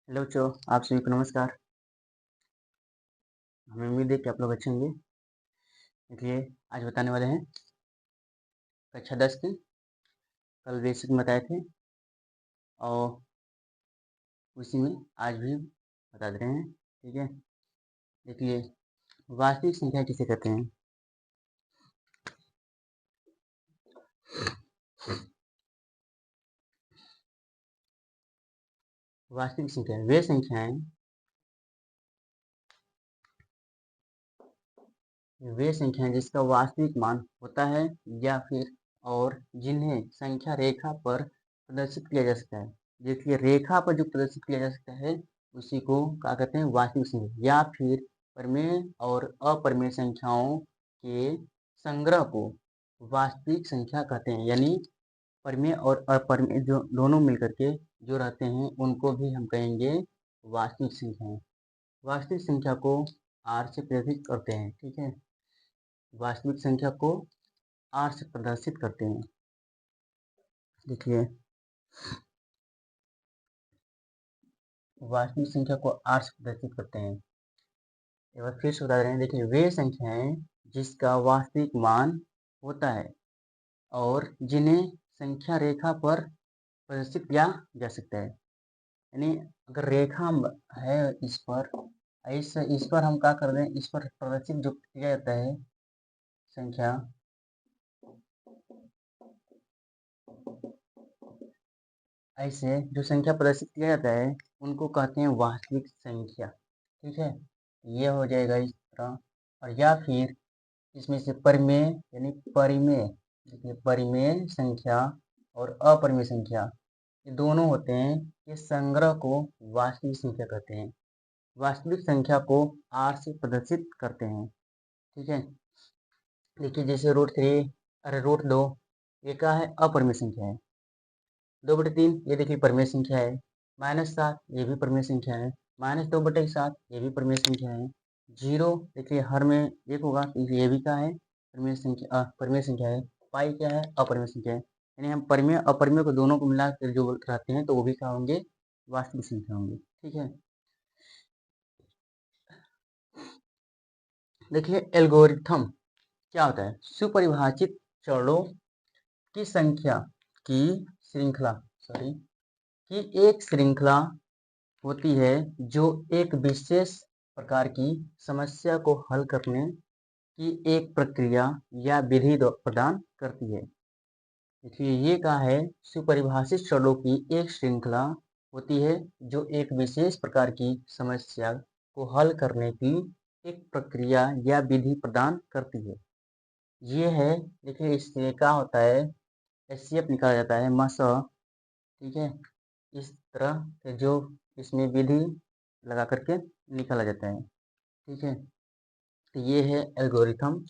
Hello बच्चों, आप सभी को नमस्कार। हमें उम्मीद है कि आप लोग अच्छे होंगे। देखिए, आज बताने वाले हैं कक्षा 10 की। कल बेसिक में बताए थे और उसी में आज भी बता दे रहे हैं। ठीक है, देखिए, वास्तविक संख्या किसे कहते हैं? वास्तविक संख्या वे संख्याएं जिसका वास्तविक मान होता है या फिर और जिन्हें संख्या रेखा पर प्रदर्शित किया जा सकता है। देखिए, रेखा पर जो प्रदर्शित किया जा सकता है उसी को क्या कहते हैं? वास्तविक संख्या। या फिर परिमेय और अपरिमेय संख्याओं के संग्रह को वास्तविक संख्या कहते हैं। यानी परिमेय और अपरिमेय जो दोनों मिलकर के जो रहते हैं उनको भी हम कहेंगे वास्तविक संख्याएं। वास्तविक संख्या को आर से प्रदर्शित करते हैं। ठीक है, वास्तविक संख्या को आर से प्रदर्शित करते हैं। देखिए, वास्तविक संख्या को आर से प्रदर्शित करते हैं। एक बार फिर से बता रहे हैं। देखिए, वे संख्याएं जिसका वास्तविक मान होता है और जिन्हें संख्या रेखा पर प्रदर्शित किया जा सकता है। यानी अगर रेखा है इस पर हम क्या कर दें? इस पर प्रदर्शित जो किया जाता है संख्या, ऐसे जो संख्या प्रदर्शित किया जाता है उनको कहते हैं वास्तविक संख्या। ठीक है, ये हो जाएगा इस तरह। और या फिर इसमें से परिमेय यानी परिमेय, देखिए परिमेय संख्या और अपरिमेय संख्या ये दोनों होते हैं। ये संग्रह को वास्तविक संख्या कहते हैं। वास्तविक संख्या को आर से प्रदर्शित करते हैं। ठीक है, देखिए जैसे √2 ये क्या है? अपरिमेय संख्या है। 2/3 ये देखिए परिमेय संख्या है। -7 ये भी परिमेय संख्या है। -2/7 ये भी परिमेय संख्या है। 0 देखिए हर में एक होगा तो ये भी क्या है? परिमेय संख्या है। पाई क्या है? अपरिमेय संख्या है। यानी हम परिमेय अपरिमेय को दोनों को मिला कर जो रहते हैं तो वो भी क्या होंगे? वास्तविक संख्या होंगे। ठीक है, देखिए एल्गोरिथम क्या होता है? सुपरिभाषित चरणों की संख्या की श्रृंखला सॉरी की एक श्रृंखला होती है जो एक विशेष प्रकार की समस्या को हल करने की एक प्रक्रिया या विधि प्रदान करती है। देखिए, ये क्या है? सुपरिभाषित चरणों की एक श्रृंखला होती है जो एक विशेष प्रकार की समस्या को हल करने की एक प्रक्रिया या विधि प्रदान करती है। ये है, देखिए इससे क्या होता है? एचसीएफ निकाला जाता है ठीक है, इस तरह से जो इसमें विधि लगा करके निकाला जाता है। ठीक है, तो ये है एल्गोरिथम।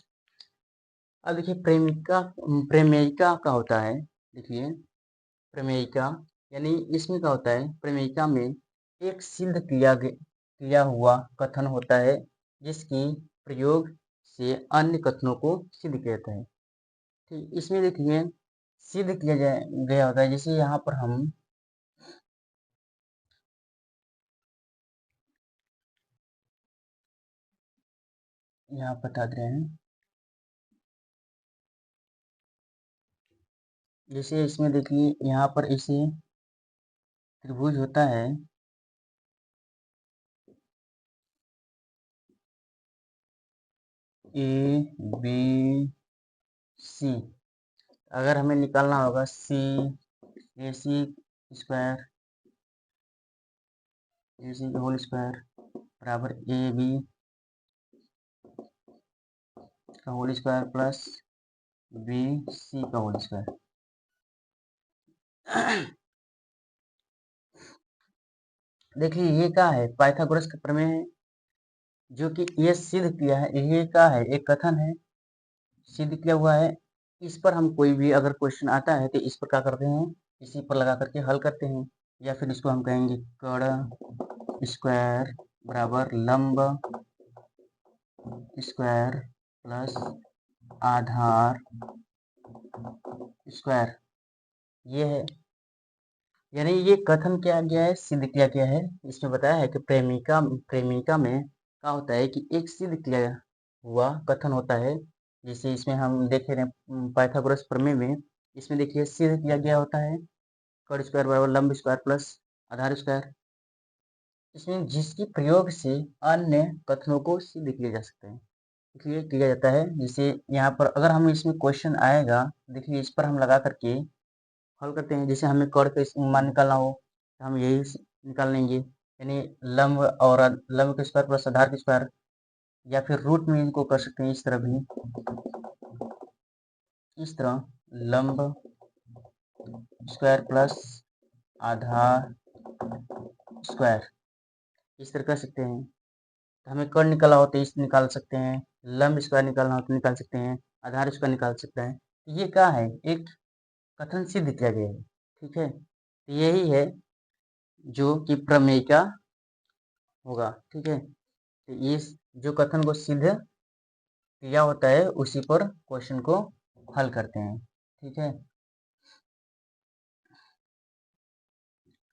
अब देखिए प्रेमेयिका का होता है। देखिए प्रमेयिका यानी इसमें क्या होता है? प्रमेयिका में एक सिद्ध किया हुआ कथन होता है जिसकी प्रयोग से अन्य कथनों को सिद्ध किया जाता है। ठीक, इसमें देखिए सिद्ध गया होता है। जैसे यहाँ पर हम यहाँ बता दे रहे हैं। जैसे इसमें देखिए यहाँ पर इसे त्रिभुज होता है ABC। अगर हमें निकालना होगा AC² AC का होल स्क्वायर बराबर AB का होल स्क्वायर प्लस BC का होल स्क्वायर। देखिए ये क्या है? पाइथागोरस का प्रमेय है जो कि ये सिद्ध किया है। ये क्या है? एक कथन है, सिद्ध किया हुआ है। इस पर हम कोई भी अगर क्वेश्चन आता है तो इस पर क्या करते हैं? इसी पर लगा करके हल करते हैं। या फिर इसको हम कहेंगे कर्ण स्क्वायर बराबर लंब स्क्वायर प्लस आधार स्क्वायर। ये है, यानी ये कथन क्या गया है, सिद्ध किया गया है। इसमें बताया है कि प्रेमिका में क्या होता है कि एक सिद्ध किया हुआ कथन होता है। जैसे इसमें हम देख रहे हैं पाइथागोरस प्रमेय में, इसमें देखिए सिद्ध किया गया होता है कर्ण स्क्वायर बराबर लंब स्क्वायर प्लस आधार स्क्वायर। इसमें जिसके प्रयोग से अन्य कथनों को सिद्ध किया जा सकते हैं, इसलिए किया जाता है। जैसे यहाँ पर अगर हम इसमें क्वेश्चन आएगा, देखिए इस पर हम लगा करके हल करते हैं। जैसे हमें कर्ण का मान निकालना हो तो हम यही निकाल लेंगे, यानी लंब और लंब के स्क्वायर प्लस आधार के स्क्वायर, या फिर रूट में इनको कर सकते हैं इस तरह भी, इस तरह लंब स्क्वायर प्लस आधार स्क्वायर इस तरह कर सकते हैं। तो हमें कर्ण निकालना हो तो इस निकाल सकते हैं, लंब स्क्वायर निकालना हो तो निकाल सकते हैं, आधार स्क्वायर निकाल सकते हैं। ये क्या है, एक कथन सिद्ध किया गया है। ठीक है, तो यही है जो कि प्रमेय का होगा। ठीक है, तो इस जो कथन को सिद्ध किया होता है उसी पर क्वेश्चन को हल करते हैं। ठीक है,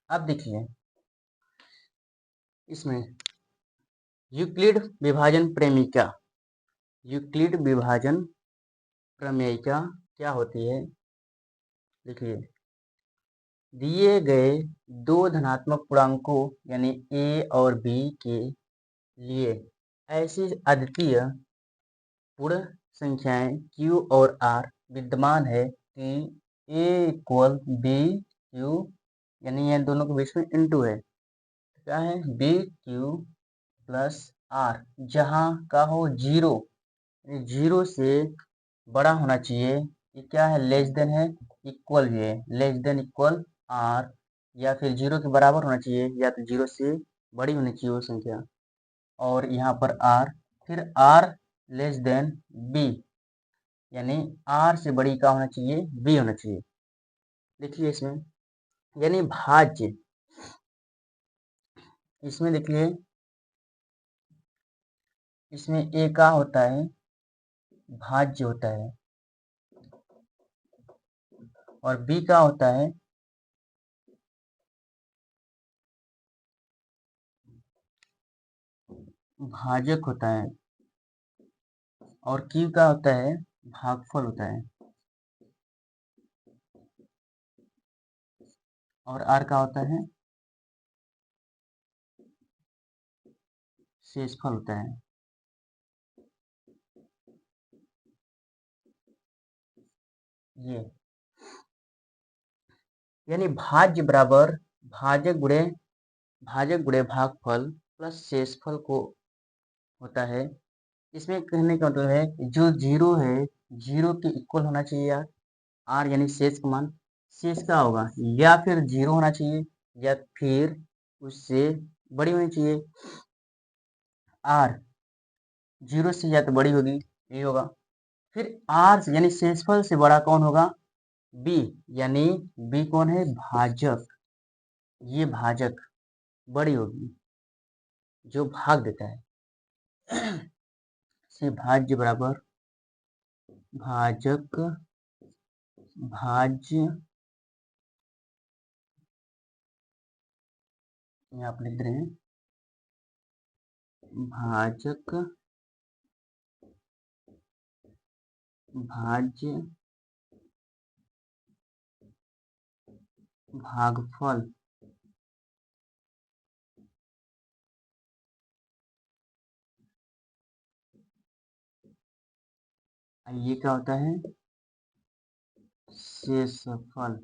अब देखिए इसमें यूक्लिड विभाजन प्रेमिका, यूक्लिड विभाजन प्रमेयिका क्या होती है। देखिए दिए गए दो धनात्मक पूर्णांकों यानी a और b के लिए ऐसी अद्वितीय पूर्ण संख्याएं q और r विद्यमान है कि a इक्वल b q, यानी ये दोनों के बीच में इंटू है, क्या है b q प्लस r, जहाँ का हो जीरो, जीरो से बड़ा होना चाहिए। ये क्या है, लेस देन है, इक्वल भी है, लेस देन इक्वल आर, या फिर जीरो के बराबर होना चाहिए, या तो जीरो से बड़ी होनी चाहिए वो संख्या, और यहाँ पर आर, फिर आर लेस देन बी, यानी आर से बड़ी का होना चाहिए, बी होना चाहिए। देखिए इसमें यानी भाज्य, इसमें देखिए इसमें ए का होता है भाज्य होता है, और बी का होता है भाजक होता है, और क्यू का होता है भागफल होता है, और आर का होता है शेषफल होता है। ये यानी भाज्य बराबर भाजक गुणे भागफल प्लस शेषफल को होता है। इसमें कहने का मतलब है कि जो जीरो है, जीरो के इक्वल होना चाहिए यार, आर यानी शेष का मान, शेष का होगा या फिर जीरो होना चाहिए या फिर उससे बड़ी होनी चाहिए। आर जीरो से या तो बड़ी होगी, ये होगा। फिर आर से यानी शेषफल से बड़ा कौन होगा, बी, यानी बी कौन है, भाजक, ये भाजक बड़ी होगी जो भाग देता है। से भाज्य बराबर भाजक भाज्य, यहाँ आप लिख रहे हैं भाजक भाज्य भागफल, ये क्या होता है, शेषफल।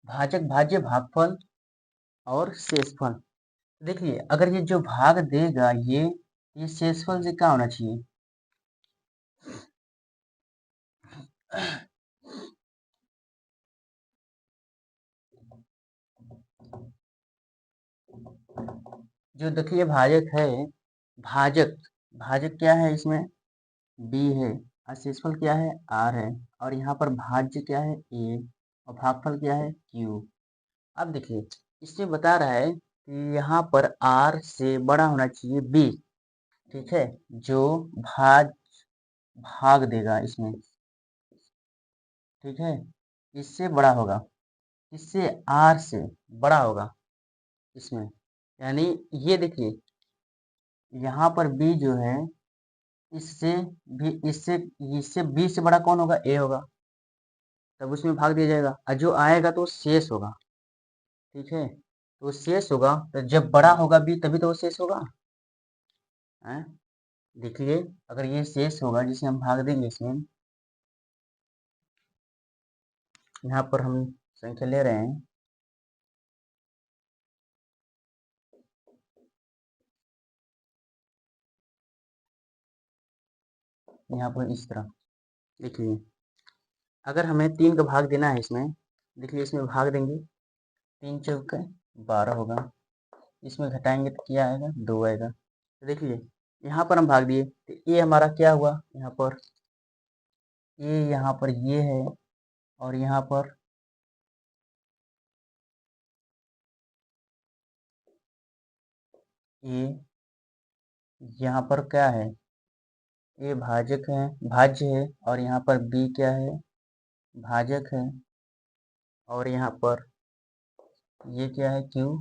भाजक भाज्य भागफल और शेषफल। देखिए अगर ये जो भाग देगा ये शेषफल से क्या होना चाहिए, जो देखिए भाजक है, भाजक भाजक क्या है, इसमें बी है, और शेषफल क्या है, आर है, और यहाँ पर भाज्य क्या है, ए, और भागफल क्या है, क्यू। अब देखिए इसमें बता रहा है कि यहाँ पर आर से बड़ा होना चाहिए बी। ठीक है, जो भाग देगा इसमें। ठीक है, इससे बड़ा होगा, इससे आर से बड़ा होगा इसमें, यानी ये देखिए यहाँ पर बी जो है इससे भी इससे इससे बी से बड़ा कौन होगा, ए होगा, तब उसमें भाग दिया जाएगा और जो आएगा तो शेष होगा। ठीक है, तो शेष होगा, तो जब बड़ा होगा बी तभी तो वो शेष होगा। हैं, देखिए अगर ये शेष होगा जिसे हम भाग देंगे इसमें, यहाँ पर हम संख्या ले रहे हैं, यहाँ पर इस तरह देखिए अगर हमें 3 का भाग देना है इसमें, देखिए इसमें भाग देंगे 3 चौके 12 होगा, इसमें घटाएंगे तो क्या आएगा, 2 आएगा। तो देखिए यहाँ पर हम भाग दिए तो ये हमारा क्या हुआ, यहाँ पर ये यहाँ पर ये है और यहाँ पर ये, यहाँ पर क्या है, ये भाजक है, भाज्य है, और यहाँ पर बी क्या है, भाजक है, और यहाँ पर ये क्या है, क्यू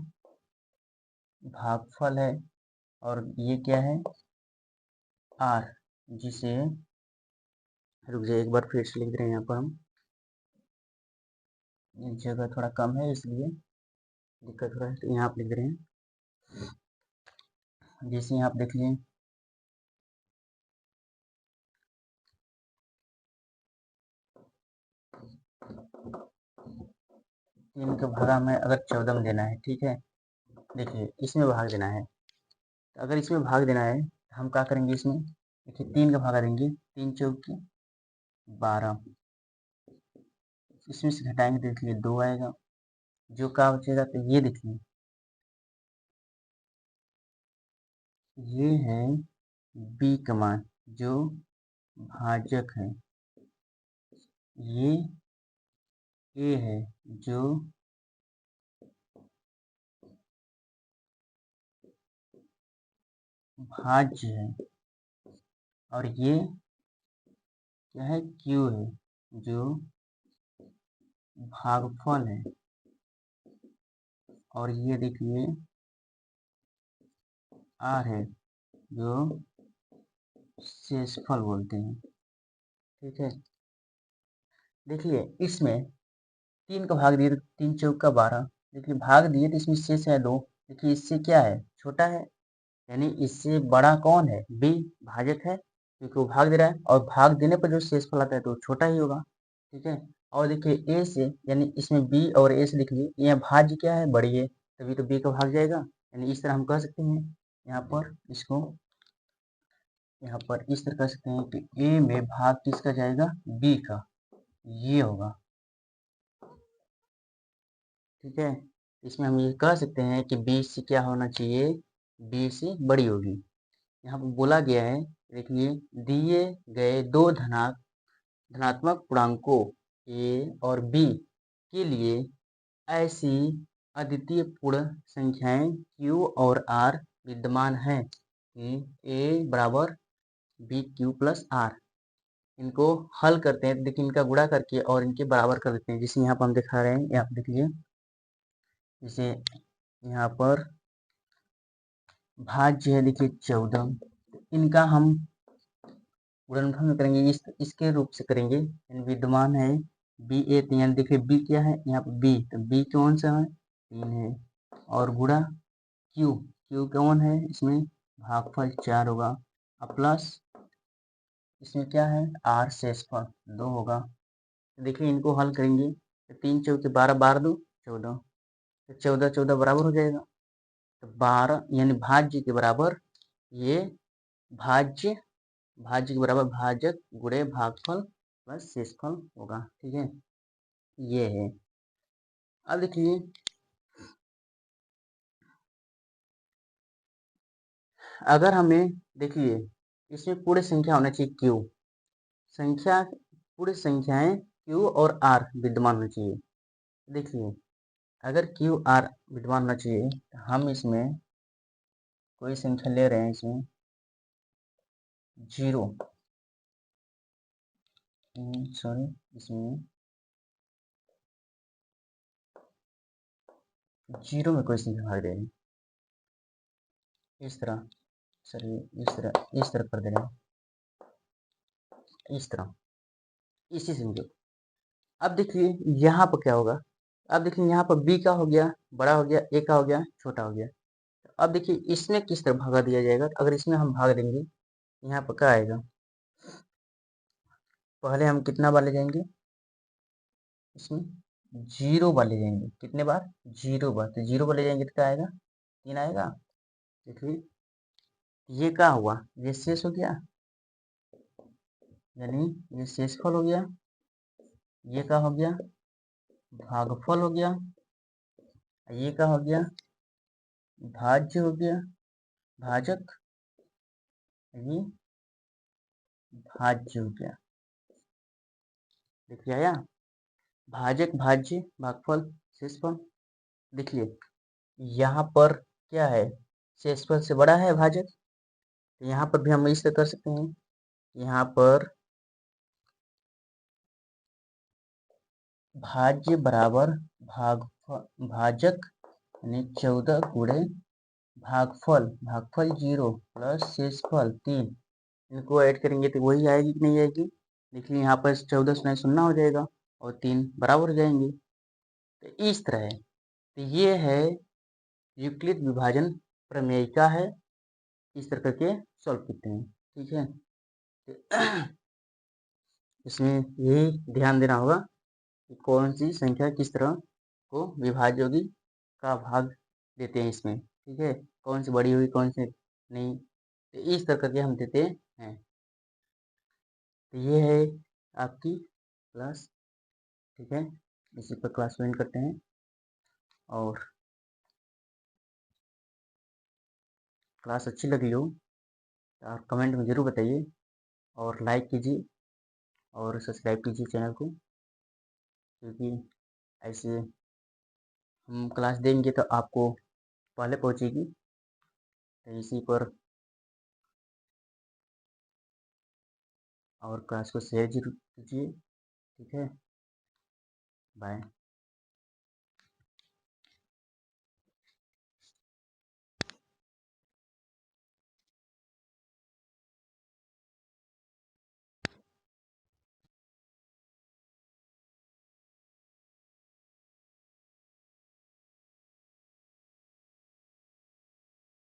भागफल है, और ये क्या है, आर, जिसे रुक जाइए एक बार फिर से लिख रहे हैं, यहाँ पर हम जगह थोड़ा कम है इसलिए दिक्कत हो रहा है, तो यहाँ आप लिख रहे हैं, जैसे यहाँ आप देख लिए 3 का भागा में अगर 14 में देना है, ठीक है, देखिए इसमें भाग देना है, तो अगर इसमें भाग देना है तो हम क्या करेंगे, इसमें देखिए 3 का भागा देंगे, 3 चौके 12, इसमें से घटाएंगे तो देखिए 2 आएगा, जो क्या बचेगा, तो ये देखिए ये है बी का मान जो भाजक है, ये ए है जो भाज्य है, और ये क्या है, क्यू है जो भागफल है, और ये देखिए आर है जो शेषफल बोलते हैं। ठीक है, देखिए इसमें 3 का भाग दिए तो 3 चौका 12, देखिए भाग दिए तो इसमें शेष है 2, देखिए इससे क्या है, छोटा है, यानी इससे बड़ा कौन है, बी भाजक है, क्योंकि वो भाग दे रहा है, और भाग देने पर जो शेषफल आता है तो छोटा ही होगा। ठीक है, और देखिए ए से, यानी इसमें बी और ए से देखिए ये भाज्य क्या है, बड़ी है, तभी तो बी का भाग जाएगा, यानी इस तरह हम कह सकते हैं, यहाँ पर इसको यहाँ पर इस तरह कह सकते हैं कि ए में भाग किसका जाएगा, बी का, ये होगा। ठीक है, इसमें हम ये कह सकते हैं कि बी से क्या होना चाहिए, बी से बड़ी होगी। यहाँ पर बोला गया है, देखिए दिए गए दो धनात्मक पूर्णांकों ए और बी के लिए ऐसी अद्वितीय पूर्ण संख्याएं क्यू और आर विद्यमान है कि ए बराबर बी क्यू प्लस आर, इनको हल करते हैं, देखिए इनका गुणा करके और इनके बराबर कर देते हैं, जिसे यहाँ पर हम दिखा रहे हैं, यहाँ पर देखिए जैसे यहाँ पर भाज्य है, देखिए 14, इनका हम गुणनफल में करेंगे, इसके रूप से करेंगे, यानी विद्यमान है बी ए, तो यानी देखिए बी क्या है, यहाँ पर बी, तो बी कौन सा है, 3 है, और गुणा क्यू, क्यू कौन है इसमें, भागफल 4 होगा, और प्लस इसमें क्या है, आर शेषफल 2 होगा। तो देखिए इनको हल करेंगे तो 3 चौके 12, 12 2 14, तो 14 14 बराबर हो जाएगा, तो 12 यानी भाज्य के बराबर ये भाज्य, भाज्य के बराबर भाजक गुणे भागफल प्लस शेषफल होगा। ठीक है, ये है। अब देखिए अगर हमें, देखिए इसमें पूरे संख्या होना चाहिए क्यू, संख्या पूरी संख्याएं क्यू और आर विद्यमान होनी चाहिए। देखिए अगर क्यू आर विद्यमान होना चाहिए तो हम इसमें कोई संख्या ले रहे हैं, इसमें 0, सॉरी इसमें जीरो में कोई संख्या भाग देंगे, इस तरह, सॉरी इस तरह कर देंगे, इस तरह, इसी संख्या। अब देखिए यहाँ पर क्या होगा, अब देखिए यहाँ पर b का हो गया बड़ा हो गया, a का हो गया छोटा हो गया। अब देखिए इसमें किस तरह भागा दिया जाएगा, अगर इसमें हम भाग देंगे यहाँ पर क्या आएगा, पहले हम कितना बार ले जाएंगे, इसमें जीरो बार ले जाएंगे, कितने बार, जीरो बार, तो जीरो बार ले जाएंगे तो क्या आएगा, 3 आएगा। देखिए ये क्या हुआ, ये शेष हो गया, यानी ये शेषफल हो गया, ये क्या हो गया, भागफल हो गया, ये क्या हो गया, भाज्य हो गया, भाजक, ये भाज्य हो गया। देखिए आया, भाजक भाज्य भागफल शेषफल। देखिए यहाँ पर क्या है, शेषफल से बड़ा है भाजक, तो यहाँ पर भी हम इसे कर सकते हैं, यहाँ पर भाज्य बराबर भाजक यानी 14 गुणे भागफल, भागफल 0 प्लस शेषफल 3, इनको ऐड करेंगे तो वही आएगी कि नहीं आएगी। देखिए यहाँ पर 14 से 0 हो जाएगा और 3 बराबर हो जाएंगे, तो इस तरह है। तो ये है यूक्लिड विभाजन प्रमेय का है, इस तरह करके सॉल्व करते हैं, ठीक है। तो इसमें यही ध्यान देना होगा कि कौन सी संख्या किस तरह को विभाज्य होगी का भाग देते हैं इसमें, ठीक है, कौन सी बड़ी होगी कौन सी नहीं, तो इस तरह करके हम देते हैं। तो ये है आपकी क्लास, ठीक है, इसी पर क्लास ज्वाइन करते हैं, और क्लास अच्छी लगी हो तो आप कमेंट में ज़रूर बताइए, और लाइक कीजिए और सब्सक्राइब कीजिए चैनल को, क्योंकि ऐसे हम क्लास देंगे तो आपको पहले पहुंचेगी, तो इसी पर, और क्लास को शेयर जरूर कीजिए, ठीक है, बाय।